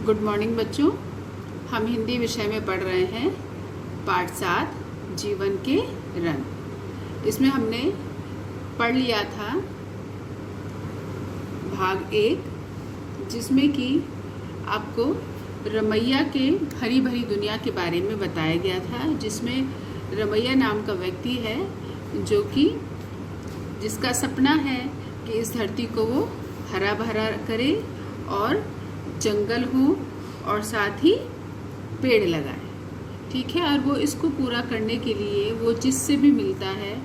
Good morning बच्चों। हम हिंदी विषय में पढ़ रहे हैं पाठ 7 जीवन के रंग। इसमें हमने पढ़ लिया था भाग 1, जिसमें कि आपको रमैया के हरी भरी दुनिया के बारे में बताया गया था, जिसमें रमैया नाम का व्यक्ति है जो कि जिसका सपना है कि इस धरती को वो हरा भरा करे और जंगल हो और साथ ही पेड़ लगाए। ठीक है, और वो इसको पूरा करने के लिए वो जिससे भी मिलता है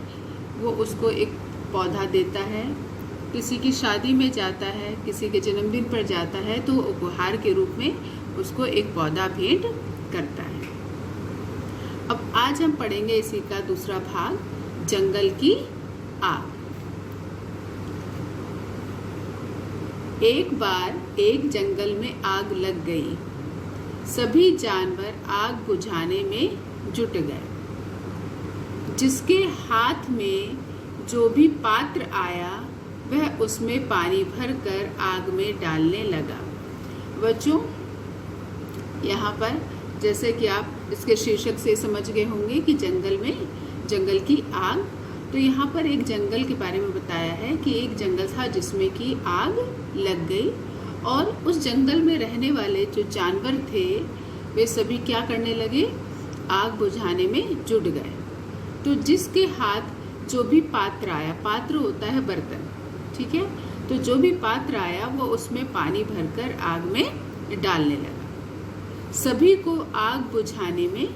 वो उसको एक पौधा देता है। किसी की शादी में जाता है, किसी के जन्मदिन पर जाता है तो उपहार के रूप में उसको एक पौधा भेंट करता है। अब आज हम पढ़ेंगे इसी का दूसरा भाग, जंगल की आग। एक बार एक जंगल में आग लग गई। सभी जानवर आग बुझाने में जुट गए। जिसके हाथ में जो भी पात्र आया वह उसमें पानी भरकर आग में डालने लगा। बच्चों, यहाँ पर जैसे कि आप इसके शीर्षक से समझ गए होंगे कि जंगल की आग। तो यहाँ पर एक जंगल के बारे में बताया है कि एक जंगल था जिसमें कि आग लग गई और उस जंगल में रहने वाले जो जानवर थे वे सभी क्या करने लगे, आग बुझाने में जुट गए। तो जिसके हाथ जो भी पात्र आया, पात्र होता है बर्तन, ठीक है, तो जो भी पात्र आया वो उसमें पानी भरकर आग में डालने लगा। सभी को आग बुझाने में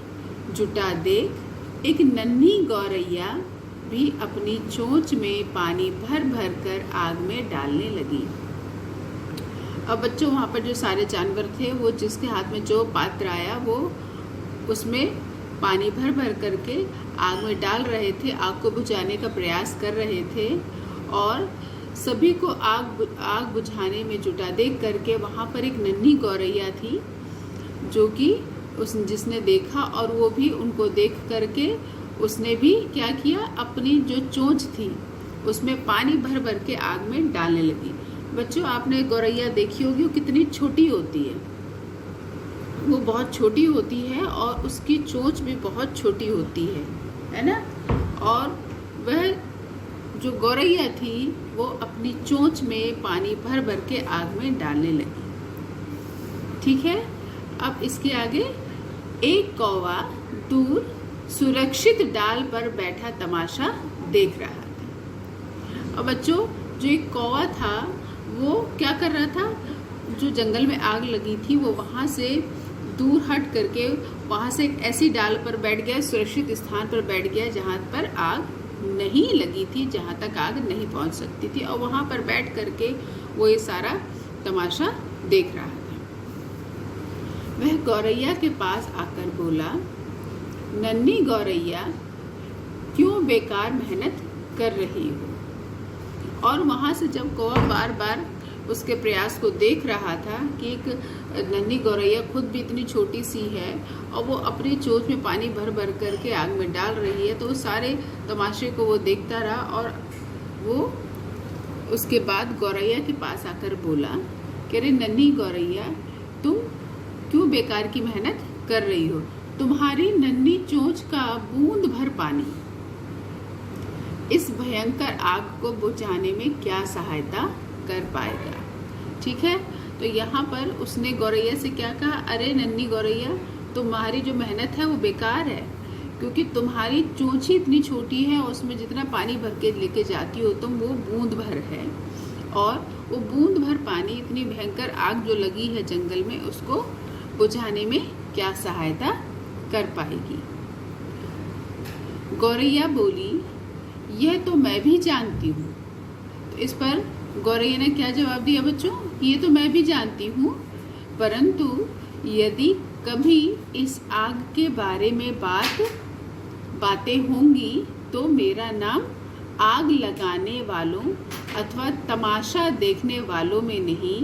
जुटा देख एक नन्ही गौरैया भी अपनी चोंच में पानी भर भर कर आग में डालने लगी। अब बच्चों, वहाँ पर जो सारे जानवर थे वो जिसके हाथ में जो पात्र आया वो उसमें पानी भर भर करके आग में डाल रहे थे, आग को बुझाने का प्रयास कर रहे थे। और सभी को आग बुझाने में जुटा देख करके वहाँ पर एक नन्ही गौरैया थी जो कि जिसने देखा और वो भी उनको देख करके उसने भी क्या किया, अपनी जो चोंच थी उसमें पानी भर भर के आग में डालने लगी। बच्चों, आपने गौरैया देखी होगी, वो कितनी छोटी होती है, वो बहुत छोटी होती है और उसकी चोंच भी बहुत छोटी होती है ना। और वह जो गौरैया थी वो अपनी चोंच में पानी भर भर के आग में डालने लगी। ठीक है, अब इसके आगे एक कौवा दूर सुरक्षित डाल पर बैठा तमाशा देख रहा था। और बच्चों, जो एक कौवा था वो क्या कर रहा था, जो जंगल में आग लगी थी वो वहाँ से दूर हट करके वहाँ से एक ऐसी डाल पर बैठ गया, सुरक्षित स्थान पर बैठ गया जहाँ पर आग नहीं लगी थी, जहाँ तक आग नहीं पहुँच सकती थी। और वहाँ पर बैठ करके वो ये सारा तमाशा देख रहा था। वह गौरैया के पास आकर बोला, नन्ही गौरैया, क्यों बेकार मेहनत कर रही हो? और वहाँ से जब कौवा बार बार उसके प्रयास को देख रहा था कि एक नन्ही गौरैया खुद भी इतनी छोटी सी है और वो अपनी चोंच में पानी भर भर करके आग में डाल रही है, तो उस सारे तमाशे को वो देखता रहा। और वो उसके बाद गौरैया के पास आकर बोला कि अरे नन्ही गौरैया, तुम क्यों बेकार की मेहनत कर रही हो? तुम्हारी नन्ही चोंच का बूंद भर पानी इस भयंकर आग को बुझाने में क्या सहायता कर पाएगा? ठीक है, तो यहाँ पर उसने गौरैया से क्या कहा, अरे नन्ही गौरैया, तुम्हारी जो मेहनत है वो बेकार है, क्योंकि तुम्हारी चोंच ही इतनी छोटी है और उसमें जितना पानी भर के लेके जाती हो तुम वो बूंद भर है। और वो बूंद भर पानी, इतनी भयंकर आग जो लगी है जंगल में, उसको बुझाने में क्या सहायता कर पाएगी? गौरैया बोली, यह तो मैं भी जानती हूँ। तो इस पर गौरैया ने क्या जवाब दिया बच्चों, ये तो मैं भी जानती हूँ, परंतु यदि कभी इस आग के बारे में बातें होंगी तो मेरा नाम आग लगाने वालों अथवा तमाशा देखने वालों में नहीं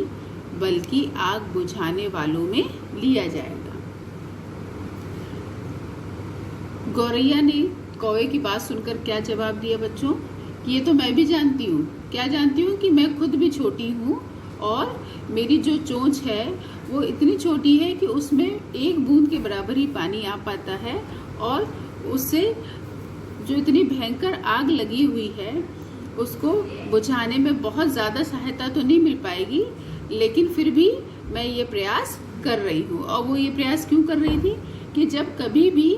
बल्कि आग बुझाने वालों में लिया जाएगा। गौरैया ने कौवे की बात सुनकर क्या जवाब दिया बच्चों, कि ये तो मैं भी जानती हूँ। क्या जानती हूँ? कि मैं खुद भी छोटी हूँ और मेरी जो चोंच है वो इतनी छोटी है कि उसमें एक बूंद के बराबर ही पानी आ पाता है, और उससे जो इतनी भयंकर आग लगी हुई है उसको बुझाने में बहुत ज़्यादा सहायता तो नहीं मिल पाएगी, लेकिन फिर भी मैं ये प्रयास कर रही हूँ। और वो ये प्रयास क्यों कर रही थी कि जब कभी भी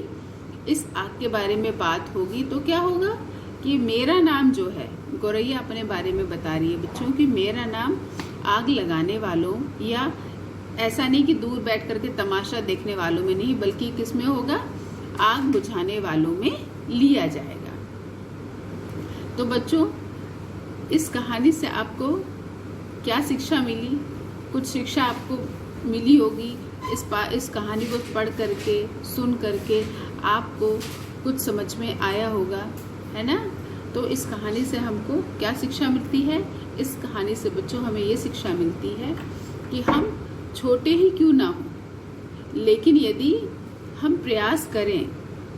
इस आग के बारे में बात होगी तो क्या होगा कि मेरा नाम जो है, गौरैया अपने बारे में बता रही है बच्चों कि मेरा नाम आग लगाने वालों, या ऐसा नहीं कि दूर बैठ करके तमाशा देखने वालों में नहीं, बल्कि किस में होगा, आग बुझाने वालों में लिया जाएगा। तो बच्चों, इस कहानी से आपको क्या शिक्षा मिली? कुछ शिक्षा आपको मिली होगी। इस कहानी को पढ़ करके, सुन करके आपको कुछ समझ में आया होगा, है ना? तो इस कहानी से हमको क्या शिक्षा मिलती है? इस कहानी से बच्चों हमें ये शिक्षा मिलती है कि हम छोटे ही क्यों ना हो, लेकिन यदि हम प्रयास करें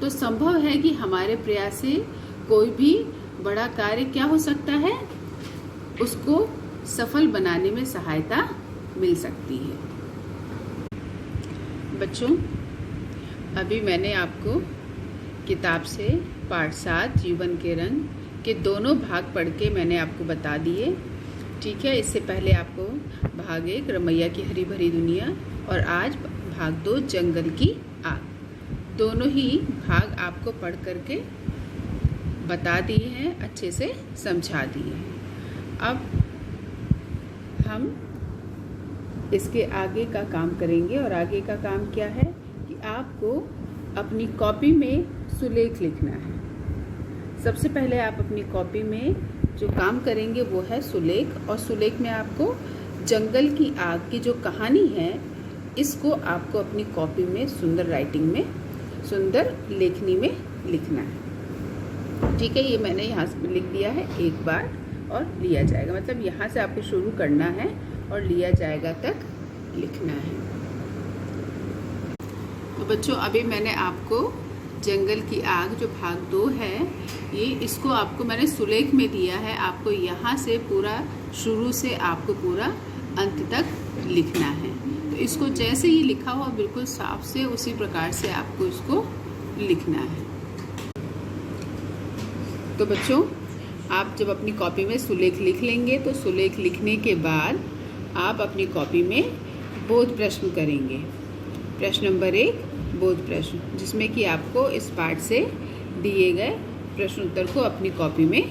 तो संभव है कि हमारे प्रयास से कोई भी बड़ा कार्य क्या हो सकता है, उसको सफल बनाने में सहायता मिल सकती है। बच्चों, अभी मैंने आपको किताब से पाठ 7 जीवन के रंग के दोनों भाग पढ़ के मैंने आपको बता दिए, ठीक है। इससे पहले आपको भाग 1 रमैया की हरी भरी दुनिया और आज भाग 2 जंगल की आग, दोनों ही भाग आपको पढ़ करके बता दिए हैं, अच्छे से समझा दिए हैं। अब हम इसके आगे का काम करेंगे, और आगे का काम क्या है कि आपको अपनी कॉपी में सुलेख लिखना है। सबसे पहले आप अपनी कॉपी में जो काम करेंगे वो है सुलेख, और सुलेख में आपको जंगल की आग की जो कहानी है इसको आपको अपनी कॉपी में सुंदर राइटिंग में, सुंदर लेखनी में लिखना है, ठीक है। ये मैंने यहाँ से लिख दिया है, एक बार और लिया जाएगा, मतलब यहाँ से आपको शुरू करना है और लिया जाएगा तक लिखना है। तो बच्चों, अभी मैंने आपको जंगल की आग जो भाग 2 है, ये इसको आपको मैंने सुलेख में दिया है। आपको यहाँ से पूरा शुरू से आपको पूरा अंत तक लिखना है। तो इसको जैसे ही लिखा हुआ बिल्कुल साफ से उसी प्रकार से आपको इसको लिखना है। तो बच्चों, आप जब अपनी कॉपी में सुलेख लिख लेंगे तो सुलेख लिखने के बाद आप अपनी कॉपी में बोध प्रश्न करेंगे। प्रश्न नंबर 1 बोध प्रश्न, जिसमें कि आपको इस पाठ से दिए गए प्रश्न उत्तर को अपनी कॉपी में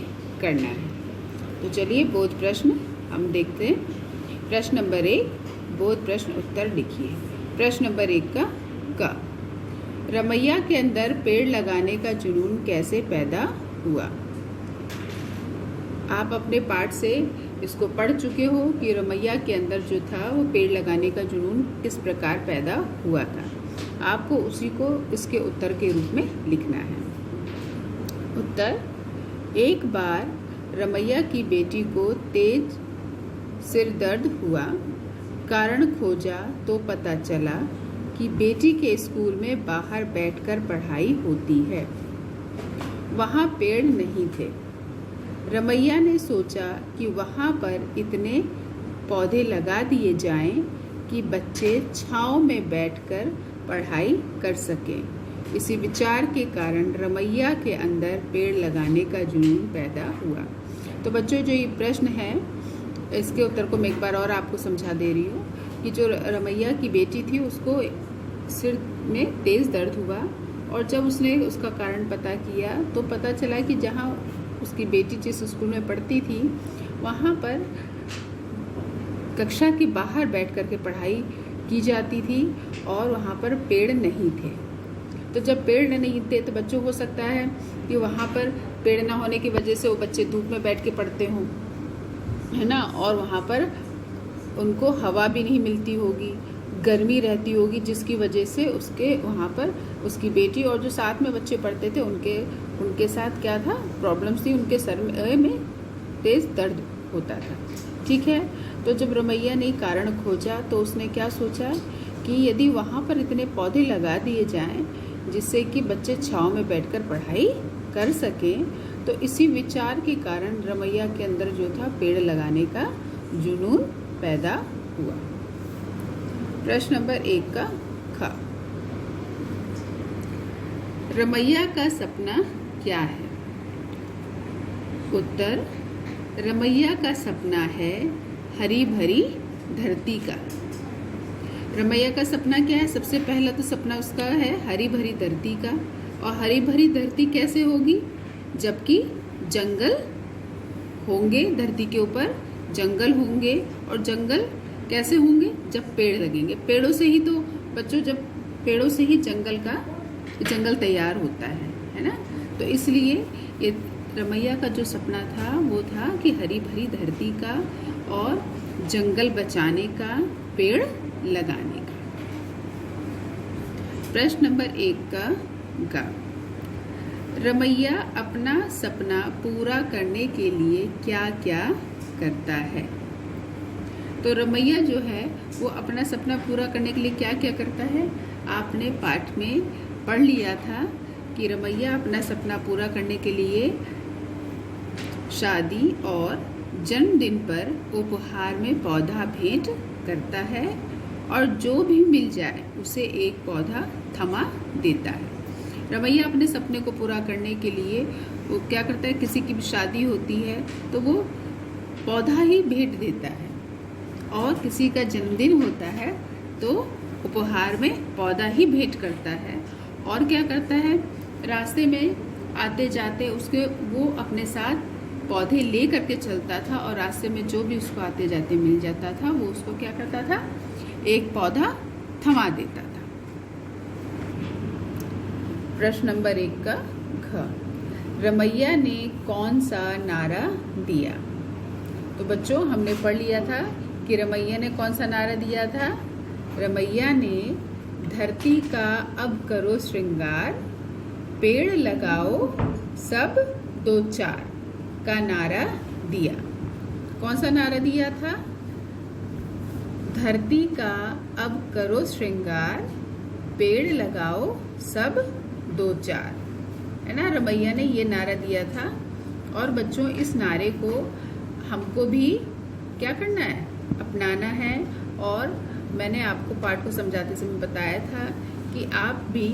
करना है। तो चलिए बोध प्रश्न हम देखते हैं। प्रश्न नंबर 1 बोध प्रश्न उत्तर लिखिए। प्रश्न नंबर 1 का क, रमैया के अंदर पेड़ लगाने का जुनून कैसे पैदा हुआ? आप अपने पाठ से इसको पढ़ चुके हो कि रमैया के अंदर जो था वो पेड़ लगाने का जुनून किस प्रकार पैदा हुआ था। आपको उसी को इसके उत्तर के रूप में लिखना है। उत्तर, एक बार रमैया की बेटी को तेज सिर दर्द हुआ, कारण खोजा तो पता चला कि बेटी के स्कूल में बाहर बैठकर पढ़ाई होती है, वहाँ पेड़ नहीं थे। रमैया ने सोचा कि वहाँ पर इतने पौधे लगा दिए जाएं कि बच्चे छाँव में बैठकर पढ़ाई कर सकें। इसी विचार के कारण रमैया के अंदर पेड़ लगाने का जुनून पैदा हुआ। तो बच्चों, जो ये प्रश्न है इसके उत्तर को मैं एक बार और आपको समझा दे रही हूँ कि जो रमैया की बेटी थी उसको सिर में तेज़ दर्द हुआ, और जब उसने उसका कारण पता किया तो पता चला कि जहाँ उसकी बेटी जिस स्कूल में पढ़ती थी वहाँ पर कक्षा के बाहर बैठ कर के पढ़ाई की जाती थी और वहाँ पर पेड़ नहीं थे। तो जब पेड़ नहीं थे तो बच्चों हो सकता है कि वहाँ पर पेड़ ना होने की वजह से वो बच्चे धूप में बैठ के पढ़ते हों, है ना, और वहाँ पर उनको हवा भी नहीं मिलती होगी, गर्मी रहती होगी, जिसकी वजह से उसके वहाँ पर उसकी बेटी और जो साथ में बच्चे पढ़ते थे उनके साथ क्या था, प्रॉब्लम्स थी, उनके सर में तेज़ दर्द होता था, ठीक है। तो जब रमैया ने कारण खोजा तो उसने क्या सोचा कि यदि वहाँ पर इतने पौधे लगा दिए जाएं जिससे कि बच्चे छाँव में बैठकर पढ़ाई कर सकें, तो इसी विचार के कारण रमैया के अंदर जो था पेड़ लगाने का जुनून पैदा हुआ। प्रश्न नंबर 1 का ख। रमैया का सपना क्या है? उत्तर, रमैया का सपना है हरी भरी धरती का। रमैया का सपना क्या है? सबसे पहला तो सपना उसका है हरी भरी धरती का। और हरी भरी धरती कैसे होगी? जबकि जंगल होंगे, धरती के ऊपर जंगल होंगे। और जंगल कैसे होंगे? जब पेड़ लगेंगे। पेड़ों से ही तो बच्चों, जब पेड़ों से ही जंगल तैयार होता है ना। तो इसलिए ये रमैया का जो सपना था वो था कि हरी भरी धरती का और जंगल बचाने का, पेड़ लगाने का। प्रश्न नंबर 1 का ग। रमैया अपना सपना पूरा करने के लिए क्या क्या करता है? तो रमैया जो है वो अपना सपना पूरा करने के लिए क्या क्या करता है? आपने पाठ में पढ़ लिया था कि रमैया अपना सपना पूरा करने के लिए शादी और जन्मदिन पर उपहार में पौधा भेंट करता है और जो भी मिल जाए उसे एक पौधा थमा देता है। रमैया अपने सपने को पूरा करने के लिए वो क्या करता है? किसी की भी शादी होती है तो वो पौधा ही भेंट देता है, और किसी का जन्मदिन होता है तो उपहार में पौधा ही भेंट करता है। और क्या करता है? रास्ते में आते जाते उसके वो अपने साथ पौधे ले करके चलता था, और रास्ते में जो भी उसको आते जाते मिल जाता था वो उसको क्या करता था? एक पौधा थमा देता था। प्रश्न नंबर 1 का घ। रमैया ने कौन सा नारा दिया? तो बच्चों हमने पढ़ लिया था कि रमैया ने कौन सा नारा दिया था? रमैया ने धरती का अब करो श्रृंगार, पेड़ लगाओ सब 2-4 का नारा दिया। कौन सा नारा दिया था? धरती का अब करो श्रृंगार, पेड़ लगाओ सब 2-4, है ना। रमैया ने ये नारा दिया था। और बच्चों इस नारे को हमको भी क्या करना है? अपनाना है। और मैंने आपको पाठ को समझाते समय बताया था कि आप भी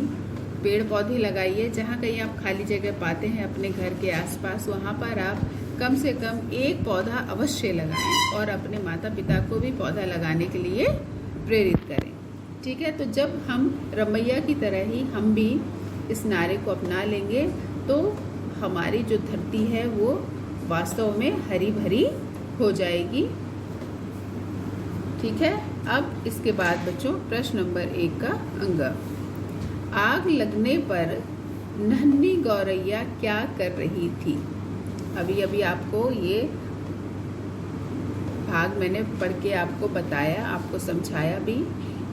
पेड़ पौधे लगाइए। जहाँ कहीं आप खाली जगह पाते हैं अपने घर के आसपास, वहाँ पर आप कम से कम एक पौधा अवश्य लगाएं और अपने माता पिता को भी पौधा लगाने के लिए प्रेरित करें। ठीक है, तो जब हम रमैया की तरह ही हम भी इस नारे को अपना लेंगे तो हमारी जो धरती है वो वास्तव में हरी भरी हो जाएगी। ठीक है, अब इसके बाद बच्चों प्रश्न नंबर 1 का अंग। आग लगने पर नन्ही गौरैया क्या कर रही थी? अभी अभी आपको ये भाग मैंने पढ़ के आपको बताया, आपको समझाया भी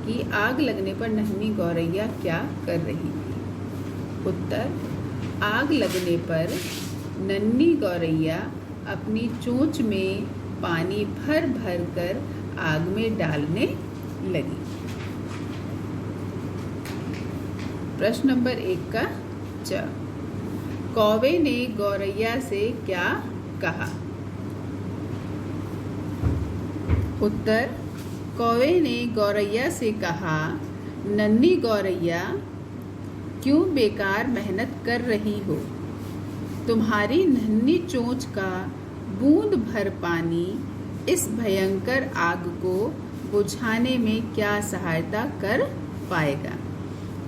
कि आग लगने पर नन्ही गौरैया क्या कर रही थी। उत्तर, आग लगने पर नन्ही गौरैया अपनी चोंच में पानी भर भर कर आग में डालने लगी। प्रश्न नंबर 1 का च। कौवे ने गौरैया से क्या कहा? उत्तर, कौवे ने गौरैया से कहा, नन्ही गौरैया क्यों बेकार मेहनत कर रही हो? तुम्हारी नन्ही चोंच का बूंद भर पानी इस भयंकर आग को बुझाने में क्या सहायता कर पाएगा?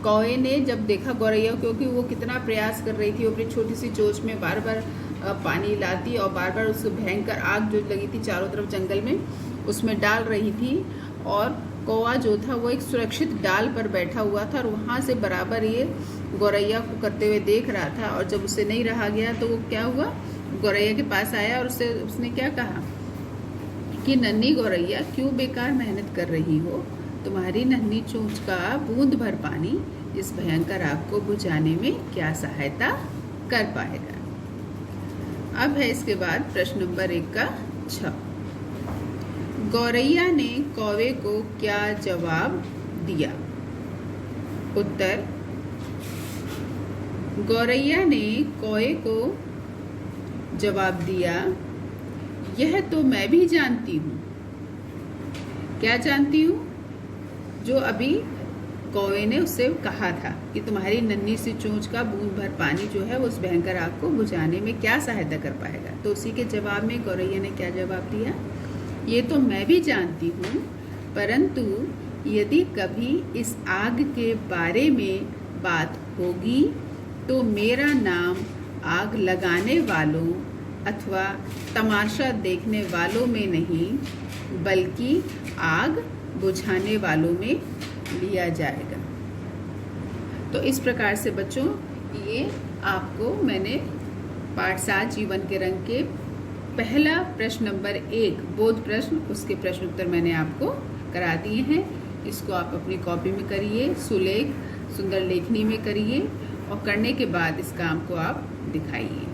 कौवे ने जब देखा गौरैया, क्योंकि वो कितना प्रयास कर रही थी, वो अपनी छोटी सी चोंच में बार बार पानी लाती और बार बार उस भयंकर आग जो लगी थी चारों तरफ जंगल में उसमें डाल रही थी। और कौवा जो था वो एक सुरक्षित डाल पर बैठा हुआ था और वहाँ से बराबर ये गौरैया को करते हुए देख रहा था। और जब उससे नहीं रहा गया तो वो क्या हुआ, गौरैया के पास आया और उसने क्या कहा कि नन्ही गौरैया क्यों बेकार मेहनत कर रही हो? तुम्हारी नन्ही चोंच का बूंद भर पानी इस भयंकर आग को बुझाने में क्या सहायता कर पाएगा? अब है इसके बाद प्रश्न नंबर 1 का छ। गौरैया ने कौवे को क्या जवाब दिया? उत्तर, गौरैया ने कौवे को जवाब दिया, यह तो मैं भी जानती हूँ, क्या जानती हूँ? जो अभी कौवे ने उससे कहा था कि तुम्हारी नन्ही सी चोंच का बूंद भर पानी जो है उस भयंकर आग को बुझाने में क्या सहायता कर पाएगा। तो उसी के जवाब में गौरैया ने क्या जवाब दिया? ये तो मैं भी जानती हूँ, परंतु यदि कभी इस आग के बारे में बात होगी तो मेरा नाम आग लगाने वालों अथवा तमाशा देखने वालों में नहीं, बल्कि आग बुझाने वालों में लिया जाएगा। तो इस प्रकार से बच्चों, ये आपको मैंने पाठ 7 जीवन के रंग के पहला प्रश्न नंबर 1 बोध प्रश्न, उसके प्रश्न उत्तर मैंने आपको करा दिए हैं। इसको आप अपनी कॉपी में करिए, सुलेख सुंदर लेखनी में करिए और करने के बाद इस काम को आप दिखाइए।